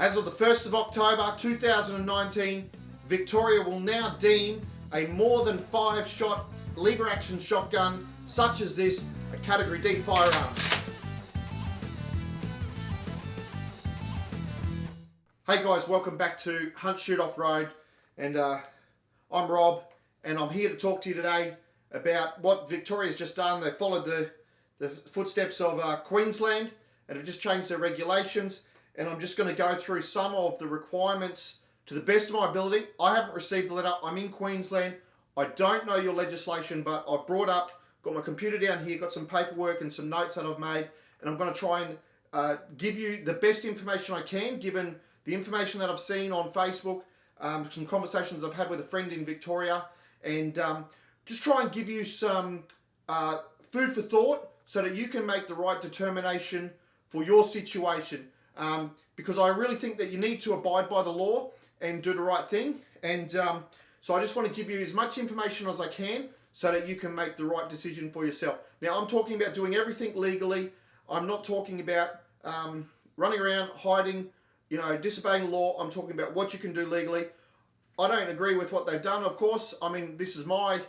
As of the 1st of October 2019, Victoria will now deem a more than 5-shot lever action shotgun such as this a Category D firearm. Hey guys, welcome back to Hunt Shoot Off Road, and I'm Rob, and I'm here to talk to you today about what Victoria's just done. They followed the footsteps of Queensland and have just changed their regulations, and I'm just going to go through some of the requirements to the best of my ability. I haven't received the letter. I'm in Queensland. I don't know your legislation, but I've got my computer down here, got some paperwork and some notes that I've made, and I'm going to try and give you the best information I can, given the information that I've seen on Facebook, some conversations I've had with a friend in Victoria, and just try and give you some food for thought so that you can make the right determination for your situation. Because I really think that you need to abide by the law and do the right thing. And so I just want to give you as much information as I can so that you can make the right decision for yourself. Now, I'm talking about doing everything legally. I'm not talking about running around, hiding, disobeying law. I'm talking about what you can do legally. I don't agree with what they've done, of course. I mean, this is my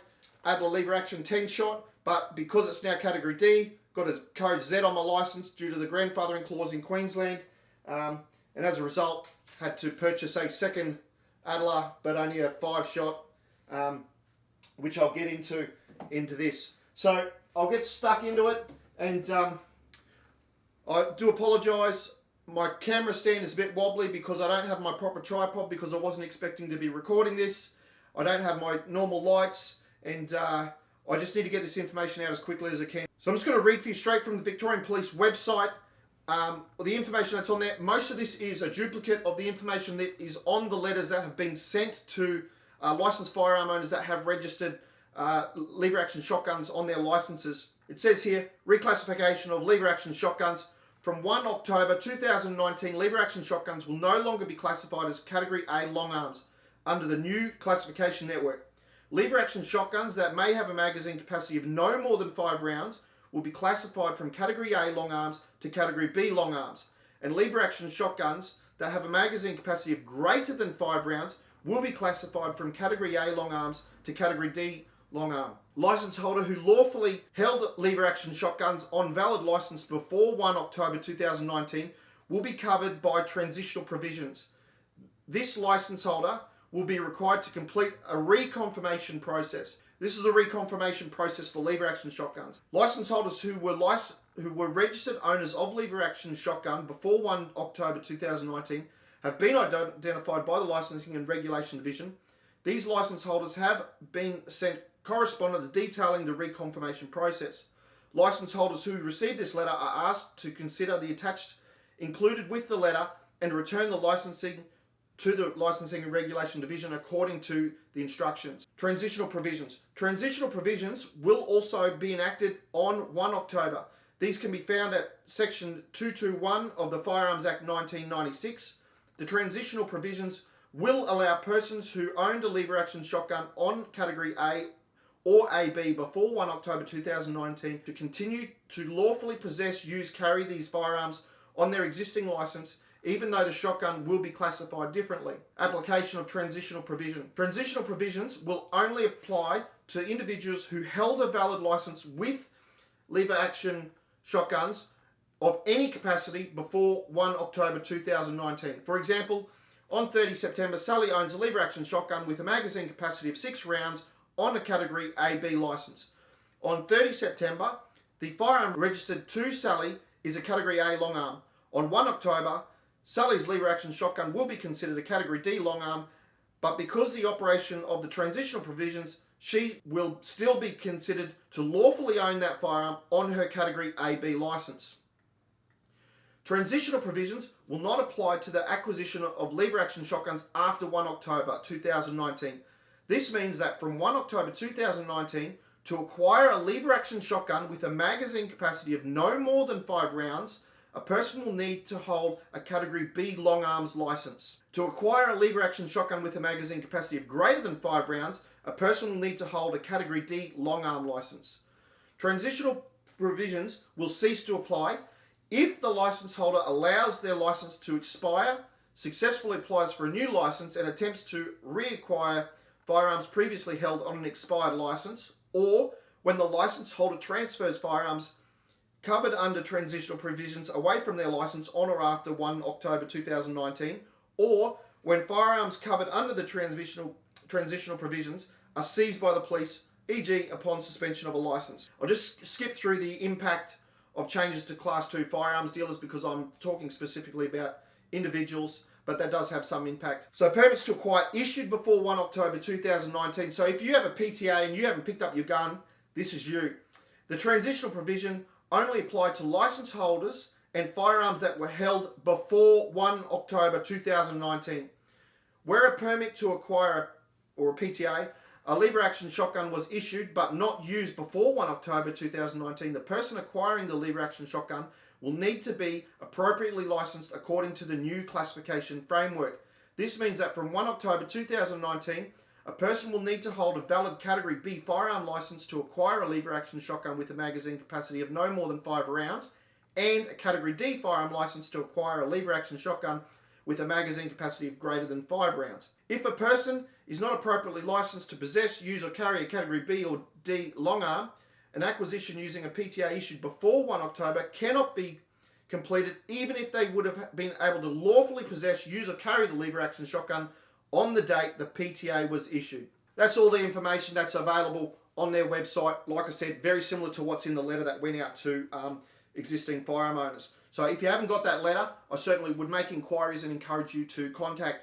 Adler lever action 10-shot, but because it's now Category D, got a code Z on my license due to the grandfathering clause in Queensland, and as a result, had to purchase a second Adler, but only a 5-shot, which I'll get into this. So I'll get stuck into it, and I do apologise. My camera stand is a bit wobbly because I don't have my proper tripod, because I wasn't expecting to be recording this. I don't have my normal lights, and I just need to get this information out as quickly as I can. So I'm just going to read for you straight from the Victorian Police website. The information that's on there, most of this is a duplicate of the information that is on the letters that have been sent to licensed firearm owners that have registered lever action shotguns on their licenses. It says here, reclassification of lever action shotguns. From 1 October 2019, lever action shotguns will no longer be classified as Category A long arms under the new classification network. Lever action shotguns that may have a magazine capacity of no more than 5 rounds will be classified from Category A long arms to Category B long arms. And lever action shotguns that have a magazine capacity of greater than 5 rounds will be classified from Category A long arms to Category D long arm. License holder who lawfully held lever action shotguns on valid license before 1 October 2019 will be covered by transitional provisions. This license holder will be required to complete a reconfirmation process. This is the reconfirmation process for lever action shotguns. License holders who were registered owners of lever action shotgun before 1 October 2019 have been identified by the Licensing and Regulation Division. These license holders have been sent correspondence detailing the reconfirmation process. License holders who receive this letter are asked to consider the attached included with the letter and return the licensing to the Licensing and Regulation Division according to the instructions. Transitional provisions. Transitional provisions will also be enacted on 1 October. These can be found at Section 221 of the Firearms Act 1996. The transitional provisions will allow persons who owned a lever action shotgun on Category A or AB before 1 October 2019 to continue to lawfully possess, use, carry these firearms on their existing license, even though the shotgun will be classified differently. Application of transitional provision. Transitional provisions will only apply to individuals who held a valid license with lever action shotguns of any capacity before 1 October 2019. For example, on 30 September, Sally owns a lever action shotgun with a magazine capacity of 6 rounds on a Category AB license. On 30 September, the firearm registered to Sally is a Category A long arm. On 1 October, Sally's lever action shotgun will be considered a Category D long arm, but because the operation of the transitional provisions, she will still be considered to lawfully own that firearm on her Category AB license. Transitional provisions will not apply to the acquisition of lever action shotguns after 1 October 2019. This means that from 1 October 2019, to acquire a lever action shotgun with a magazine capacity of no more than 5 rounds, a person will need to hold a Category B long arms license. To acquire a lever action shotgun with a magazine capacity of greater than 5 rounds, a person will need to hold a Category D long arm license. Transitional provisions will cease to apply if the license holder allows their license to expire successfully applies for a new license and attempts to reacquire firearms previously held on an expired license, or when the license holder transfers firearms covered under transitional provisions away from their license on or after 1 October 2019, or when firearms covered under the transitional provisions are seized by the police, e.g. upon suspension of a license. I'll just skip through the impact of changes to Class 2 firearms dealers because I'm talking specifically about individuals, but that does have some impact. So permits to acquire issued before 1 October 2019. So if you have a PTA and you haven't picked up your gun, this is you. The transitional provision only applied to license holders and firearms that were held before 1 October 2019. Where a permit to acquire, or a PTA, a lever action shotgun was issued but not used before 1 October 2019, the person acquiring the lever action shotgun will need to be appropriately licensed according to the new classification framework. This means that from 1 October 2019, a person will need to hold a valid Category B firearm license to acquire a lever action shotgun with a magazine capacity of no more than 5 rounds, and a Category D firearm license to acquire a lever action shotgun with a magazine capacity of greater than 5 rounds. If a person is not appropriately licensed to possess, use or carry a Category B or D long arm, an acquisition using a PTA issued before 1 October cannot be completed even if they would have been able to lawfully possess, use or carry the lever action shotgun on the date the PTA was issued. That's all the information that's available on their website. Like I said, very similar to what's in the letter that went out to existing firearm owners. So if you haven't got that letter, I certainly would make inquiries and encourage you to contact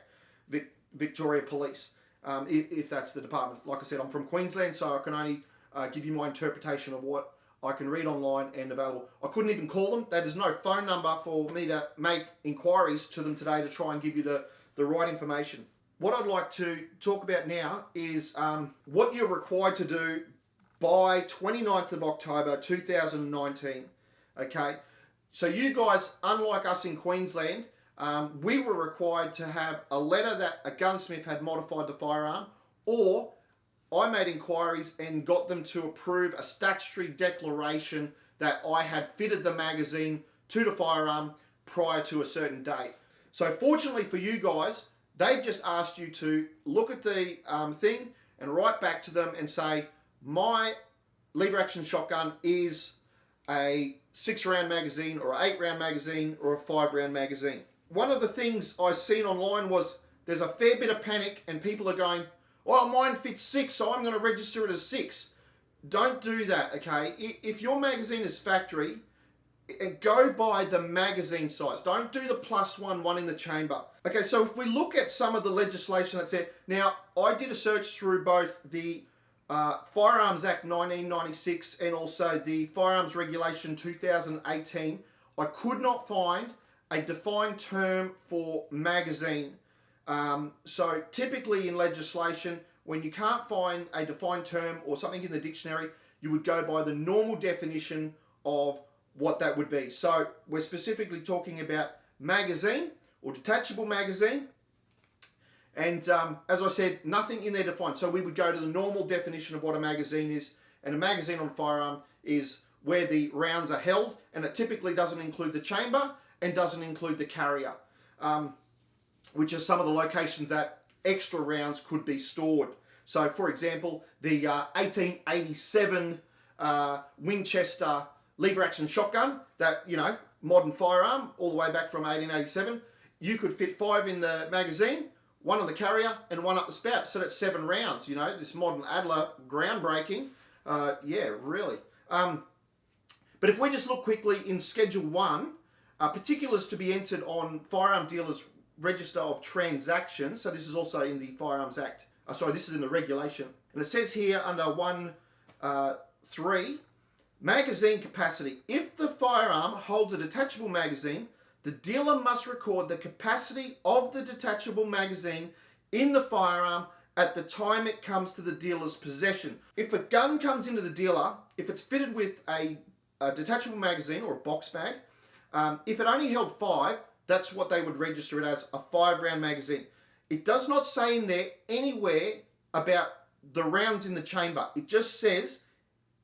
Victoria Police if that's the department. Like I said, I'm from Queensland, so I can only give you my interpretation of what I can read online and available. I couldn't even call them. There's no phone number for me to make inquiries to them today to try and give you the right information. What I'd like to talk about now is what you're required to do by 29th of October 2019. Okay, so you guys, unlike us in Queensland, we were required to have a letter that a gunsmith had modified the firearm, or I made inquiries and got them to approve a statutory declaration that I had fitted the magazine to the firearm prior to a certain date. So fortunately for you guys, they've just asked you to look at the thing and write back to them and say, my lever action shotgun is a 6-round magazine or an 8-round magazine or a 5-round magazine. One of the things I seen online was there's a fair bit of panic and people are going, well, mine fits 6, so I'm going to register it as 6. Don't do that, okay? If your magazine is factory, go by the magazine size. Don't do the +1 one in the chamber. Okay, so if we look at some of the legislation that's there, now I did a search through both the Firearms Act 1996 and also the Firearms Regulation 2018. I could not find a defined term for magazine. So typically in legislation, when you can't find a defined term or something in the dictionary, you would go by the normal definition of what that would be. So we're specifically talking about magazine or detachable magazine. And as I said, nothing in there defined. So we would go to the normal definition of what a magazine is. And a magazine on a firearm is where the rounds are held, and it typically doesn't include the chamber and doesn't include the carrier, which are some of the locations that extra rounds could be stored. So for example, the 1887 Winchester lever action shotgun, that, you know, modern firearm all the way back from 1887, you could fit 5 in the magazine, 1 on the carrier and 1 up the spout. So that's 7 rounds, you know, this modern Adler, groundbreaking. Yeah, really. But if we just look quickly in Schedule 1, particulars to be entered on Firearm Dealers Register of Transactions. So this is also in the Firearms Act. Sorry, this is in the regulation. And it says here under 1.3, magazine capacity. If the firearm holds a detachable magazine, the dealer must record the capacity of the detachable magazine in the firearm at the time it comes to the dealer's possession. If a gun comes into the dealer, if it's fitted with a detachable magazine or a box mag, if it only held 5, that's what they would register it as, a 5-round magazine. It does not say in there anywhere about the rounds in the chamber. It just says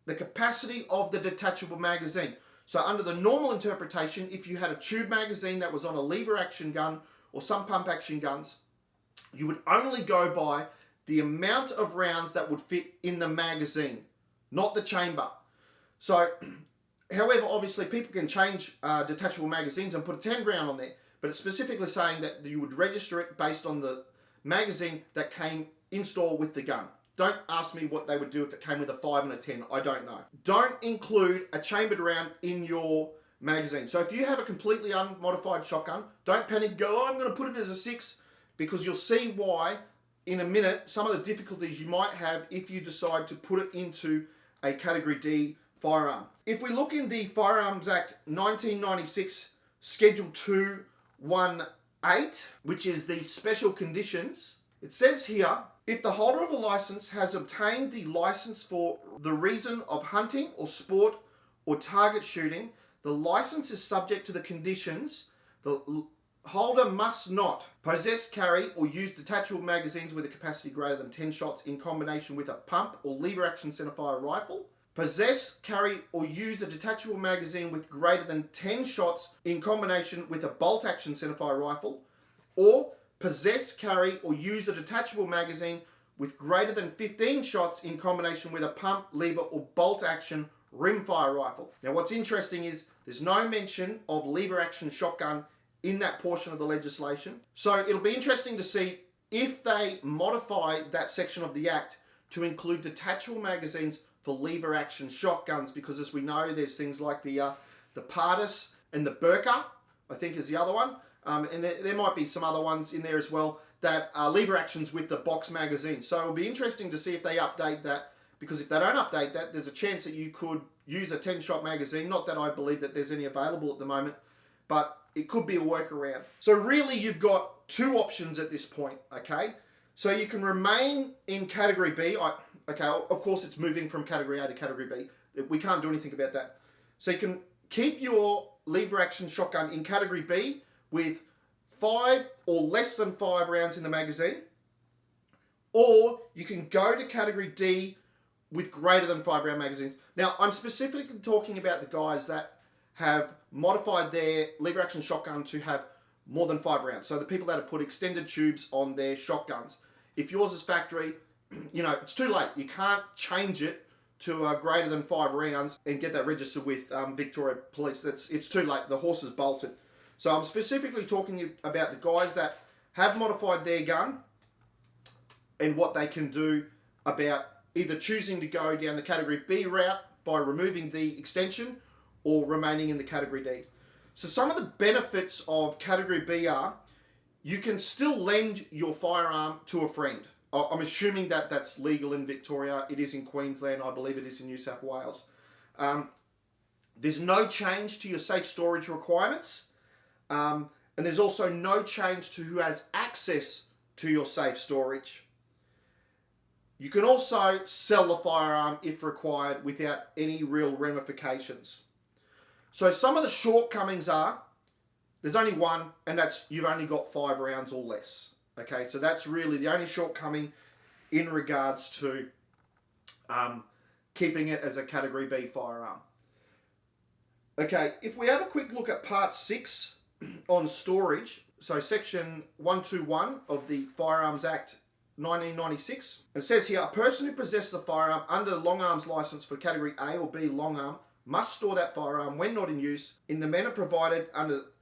the capacity of the detachable magazine. So under the normal interpretation, if you had a tube magazine that was on a lever action gun or some pump action guns, you would only go by the amount of rounds that would fit in the magazine, not the chamber. So, however, obviously people can change detachable magazines and put a 10 round on there, but it's specifically saying that you would register it based on the magazine that came installed with the gun. Don't ask me what they would do if it came with a 5 and a 10. I don't know. Don't include a chambered round in your magazine. So if you have a completely unmodified shotgun, don't panic, go, oh, I'm going to put it as a 6, because you'll see why in a minute some of the difficulties you might have if you decide to put it into a Category D firearm. If we look in the Firearms Act 1996 Schedule 218, which is the special conditions, it says here, if the holder of a license has obtained the license for the reason of hunting or sport or target shooting, the license is subject to the conditions. The holder must not possess, carry, or use detachable magazines with a capacity greater than 10 shots in combination with a pump or lever action centerfire rifle. Possess, carry, or use a detachable magazine with greater than 10 shots in combination with a bolt action centerfire rifle. Or possess, carry, or use a detachable magazine with greater than 15 shots in combination with a pump, lever, or bolt action rimfire rifle. Now what's interesting is there's no mention of lever action shotgun in that portion of the legislation. So it'll be interesting to see if they modify that section of the Act to include detachable magazines for lever action shotguns, because as we know, there's things like the Pardis and the Burka, I think is the other one. And there might be some other ones in there as well that are lever actions with the box magazine. So it'll be interesting to see if they update that, because if they don't update that, there's a chance that you could use a 10-shot magazine. Not that I believe that there's any available at the moment, but it could be a workaround. So really you've got two options at this point, okay? So you can remain in Category B. Okay, of course it's moving from Category A to Category B. We can't do anything about that. So you can keep your lever action shotgun in Category B with 5 or less than 5 rounds in the magazine, or you can go to Category D with greater than 5 round magazines. Now, I'm specifically talking about the guys that have modified their lever action shotgun to have more than 5 rounds. So the people that have put extended tubes on their shotguns. If yours is factory, you know, it's too late. You can't change it to greater than 5 rounds and get that registered with Victoria Police. It's too late. The horse is bolted. So I'm specifically talking about the guys that have modified their gun and what they can do about either choosing to go down the Category B route by removing the extension or remaining in the Category D. So some of the benefits of Category B are you can still lend your firearm to a friend. I'm assuming that that's legal in Victoria. It is in Queensland. I believe it is in New South Wales. There's no change to your safe storage requirements. And there's also no change to who has access to your safe storage. You can also sell the firearm if required without any real ramifications. So some of the shortcomings are, there's only one, and that's you've only got 5 rounds or less. Okay, so that's really the only shortcoming in regards to keeping it as a Category B firearm. Okay, if we have a quick look at Part 6 on storage, so Section 121 of the Firearms Act 1996, it says here, a person who possesses a firearm under the long arms license for Category A or B long arm must store that firearm when not in use in the manner provided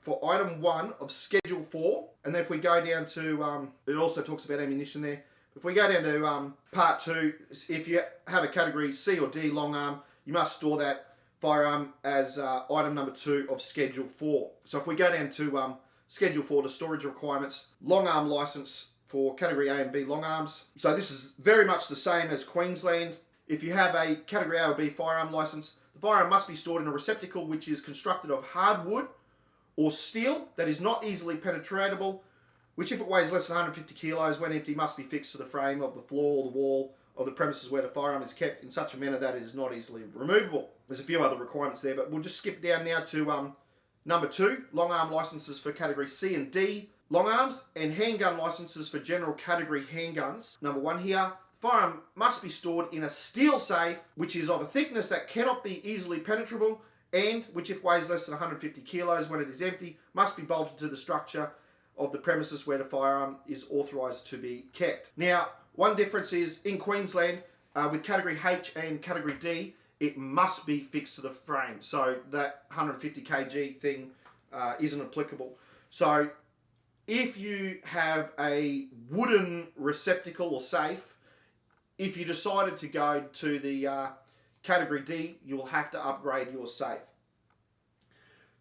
for Item 1 of Schedule 4. And then if we go down to, it also talks about ammunition there. If we go down to Part 2, if you have a Category C or D long arm, you must store that firearm as Item number 2 of Schedule 4. So if we go down to Schedule 4, the storage requirements, long arm license for Category A and B long arms. So this is very much the same as Queensland. If you have a Category A or B firearm license, the firearm must be stored in a receptacle which is constructed of hardwood or steel that is not easily penetratable, which if it weighs less than 150 kilos when empty must be fixed to the frame of the floor or the wall of the premises where the firearm is kept in such a manner that it is not easily removable. There's a few other requirements there, but we'll just skip down now to number 2, long arm licenses for Category C and D long arms, and handgun licenses for general category handguns. Number 1 here, firearm must be stored in a steel safe which is of a thickness that cannot be easily penetrable, and which if weighs less than 150 kilos when it is empty must be bolted to the structure of the premises where the firearm is authorised to be kept. Now, one difference is in Queensland, with Category H and Category D, it must be fixed to the frame. So that 150 kg thing isn't applicable. So if you have a wooden receptacle or safe, if you decided to go to the Category D, you'll have to upgrade your safe.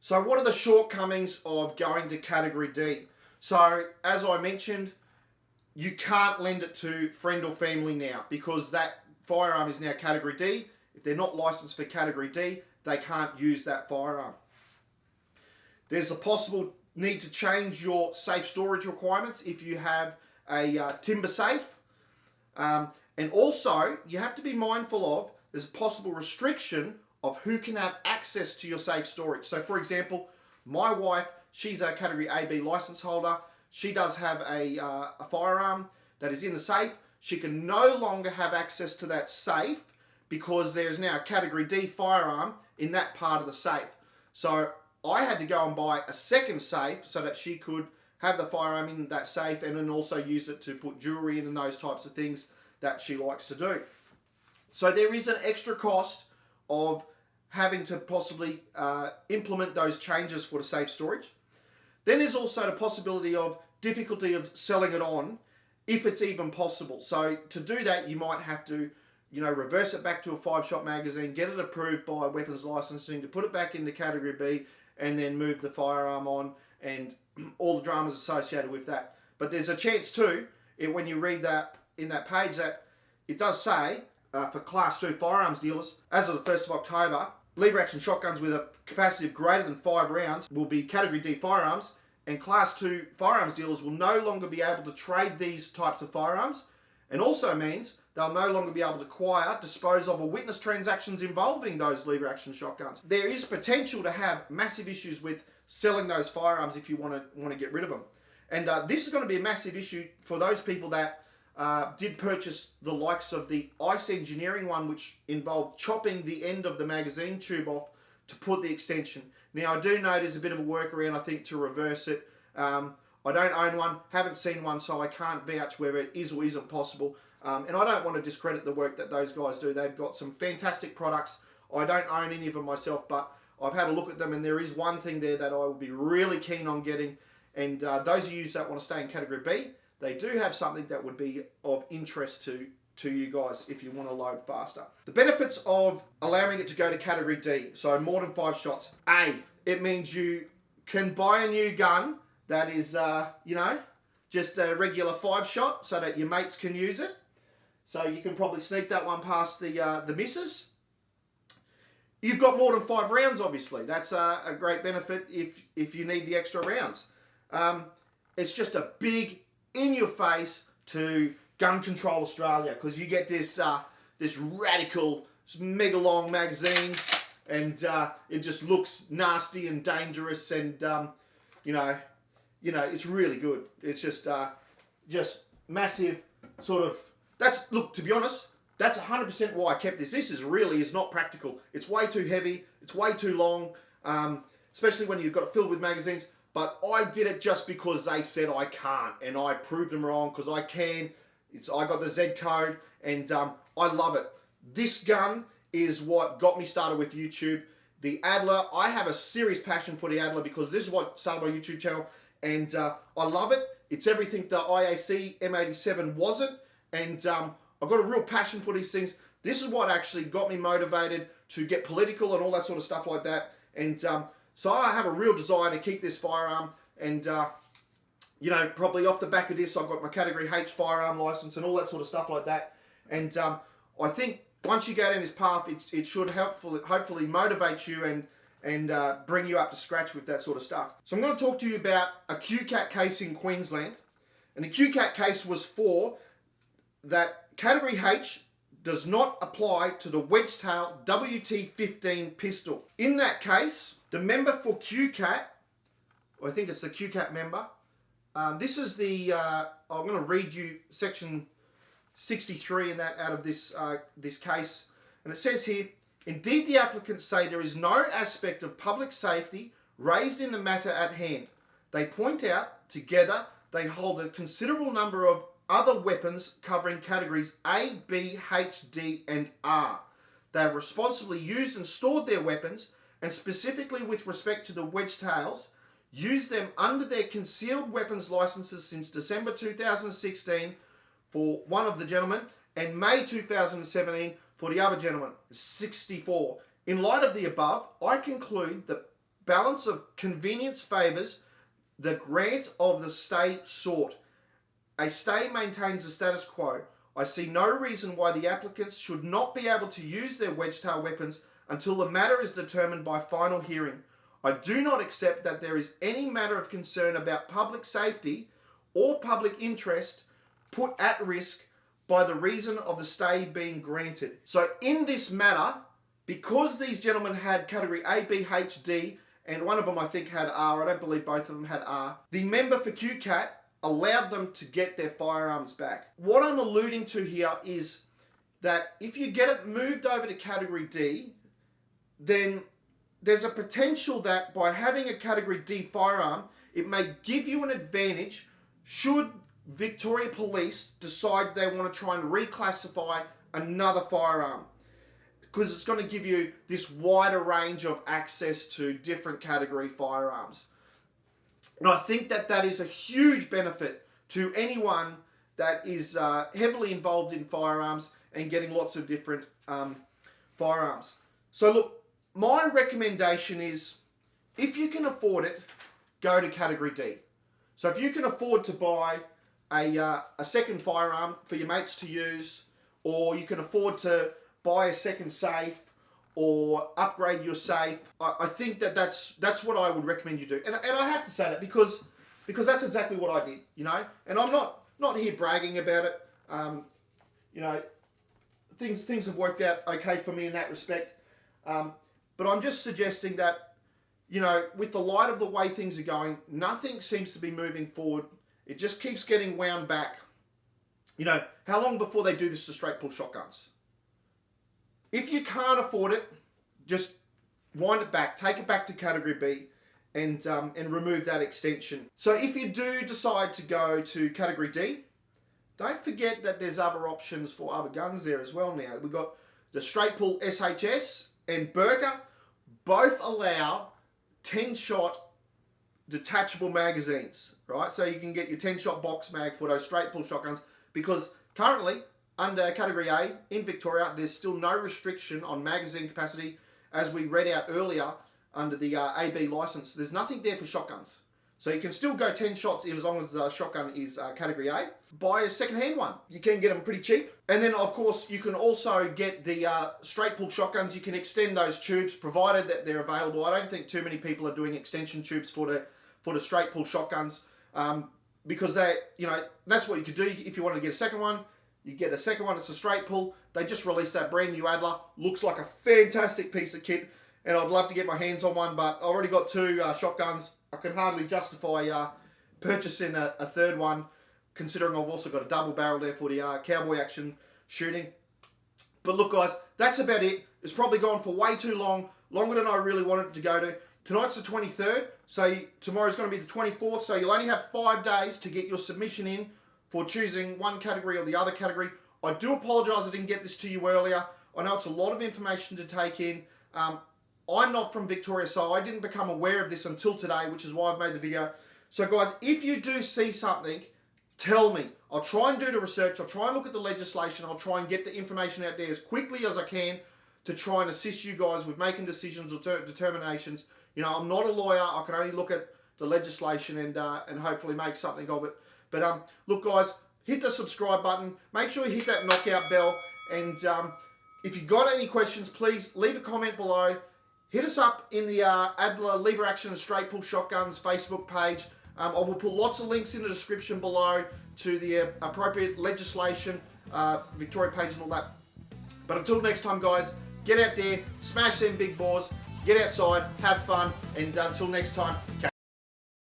So what are the shortcomings of going to Category D? So as I mentioned, you can't lend it to friend or family now because that firearm is now Category D. If they're not licensed for Category D, they can't use that firearm. There's a possible need to change your safe storage requirements if you have a timber safe. And also, you have to be mindful of, there's a possible restriction of who can have access to your safe storage. So for example, my wife, she's a Category AB license holder. She does have a firearm that is in the safe. She can no longer have access to that safe because there's now a Category D firearm in that part of the safe. So I had to go and buy a second safe so that she could have the firearm in that safe and then also use it to put jewellery in and those types of things that she likes to do. So there is an extra cost of having to possibly implement those changes for the safe storage. Then there's also the possibility of difficulty of selling it on if it's even possible. So to do that, you might have to, reverse it back to a 5-shot magazine, get it approved by weapons licensing to put it back into Category B and then move the firearm on and all the dramas associated with that. But there's a chance too, when you read that in that page, that it does say for Class 2 firearms dealers, as of the 1st of October, lever action shotguns with a capacity of greater than 5 rounds will be Category D firearms, and Class 2 firearms dealers will no longer be able to trade these types of firearms, and also means they'll no longer be able to acquire, dispose of, or witness transactions involving those lever action shotguns. There is potential to have massive issues with selling those firearms if you want to get rid of them. And this is going to be a massive issue for those people that did purchase the likes of the ICE engineering one, which involved chopping the end of the magazine tube off to put the extension. Now I do know there's a bit of a workaround, I think, to reverse it. I don't own one, haven't seen one, so I can't vouch whether it is or isn't possible. And I don't want to discredit the work that those guys do. They've got some fantastic products. I don't own any of them myself, but I've had a look at them, and there is one thing there that I will be really keen on getting. And those of you that want to stay in Category B, they do have something that would be of interest to you guys if you want to load faster. The benefits of allowing it to go to Category D, so more than 5 shots. A, it means you can buy a new gun that is, just a regular 5-shot so that your mates can use it. So you can probably sneak that one past the missus. You've got more than 5 rounds, obviously. That's a great benefit if you need the extra rounds. It's just a big in-your-face to Gun Control Australia, because you get this radical, mega long magazine, and it just looks nasty and dangerous, and it's really good. It's just massive sort of. Look, to be honest, that's 100% why I kept this. This is not practical. It's way too heavy. It's way too long, especially when you've got it filled with magazines. But I did it just because they said I can't, and I proved them wrong because I can. I got the Z code, and I love it. This gun is what got me started with YouTube. The Adler, I have a serious passion for the Adler because this is what started my YouTube channel, and I love it. It's everything the IAC M87 wasn't, and I've got a real passion for these things. This is what actually got me motivated to get political and all that sort of stuff like that, and so I have a real desire to keep this firearm, and probably off the back of this, I've got my Category H firearm license and all that sort of stuff like that. And I think once you go down this path, it should hopefully motivate you and bring you up to scratch with that sort of stuff. So I'm going to talk to you about a QCAT case in Queensland. And the QCAT case was for that Category H does not apply to the Wedgetail WT-15 pistol. In that case, the member for QCAT, or I think it's the QCAT member, this is the, I'm going to read you section 63 in that out of this case, and it says here, indeed the applicants say there is no aspect of public safety raised in the matter at hand. They point out Together, they hold a considerable number of other weapons covering categories A, B, H, D, and R. They have responsibly used and stored their weapons, and specifically with respect to the wedge tails, used them under their concealed weapons licenses since December 2016 for one of the gentlemen and May 2017 for the other gentleman, 64. In light of the above, I conclude the balance of convenience favours the grant of the stay sought. A stay maintains the status quo. I see no reason why the applicants should not be able to use their wedge-tail weapons until the matter is determined by final hearing. I do not accept that there is any matter of concern about public safety or public interest put at risk by the reason of the stay being granted. So in this matter, because these gentlemen had category A, B, H, D, and one of them I think had R, I don't believe both of them had R, the member for QCAT allowed them to get their firearms back. What I'm alluding to here is that if you get it moved over to category D, then there's a potential that by having a category D firearm, it may give you an advantage should Victoria Police decide they want to try and reclassify another firearm, because it's going to give you this wider range of access to different category firearms. And I think that that is a huge benefit to anyone that is heavily involved in firearms and getting lots of different firearms. So look, my recommendation is, if you can afford it, go to category D. So if you can afford to buy a second firearm for your mates to use, or you can afford to buy a second safe or upgrade your safe, I think that that's what I would recommend you do. And I have to say that because that's exactly what I did, you know. And I'm not here bragging about it. You know, things have worked out okay for me in that respect. But I'm just suggesting that, you know, with the light of the way things are going, nothing seems to be moving forward. It just keeps getting wound back. You know, how long before they do this to straight pull shotguns? If you can't afford it, just wind it back, take it back to category B, and remove that extension. So if you do decide to go to category D, don't forget that there's other options for other guns there as well now. We've got the straight pull SHS and Burger, both allow 10-shot detachable magazines, right? So you can get your 10-shot box mag for those straight pull shotguns, because currently under category A in Victoria, there's still no restriction on magazine capacity, as we read out earlier under the AB license. There's nothing there for shotguns. So you can still go 10 shots as long as the shotgun is category A. Buy a second-hand one. You can get them pretty cheap. And then, of course, you can also get the straight pull shotguns. You can extend those tubes, provided that they're available. I don't think too many people are doing extension tubes for the straight pull shotguns, because they, you know, that's what you could do if you wanted to get a second one. You get a second one, it's a straight pull. They just released that brand new Adler. Looks like a fantastic piece of kit, and I'd love to get my hands on one, but I already got two shotguns. I can hardly justify purchasing a third one, considering I've also got a double barrel there for the cowboy action shooting. But look guys, that's about it. It's probably gone for way too long, longer than I really wanted it to go to. Tonight's the 23rd, so tomorrow's going to be the 24th, so you'll only have 5 days to get your submission in for choosing one category or the other category. I do apologise I didn't get this to you earlier. I know it's a lot of information to take in. I'm not from Victoria, so I didn't become aware of this until today, which is why I've made the video. So guys, if you do see something, tell me. I'll try and do the research. I'll try and look at the legislation. I'll try and get the information out there as quickly as I can to try and assist you guys with making decisions or determinations. You know, I'm not a lawyer. I can only look at the legislation and hopefully make something of it. But look guys, hit the subscribe button. Make sure you hit that knockout bell. And if you've got any questions, please leave a comment below. Hit us up in the Adler Lever Action and Straight Pull Shotguns Facebook page. I will put lots of links in the description below to the appropriate legislation, Victoria page and all that. But until next time guys, get out there, smash them big balls, get outside, have fun, and until next time,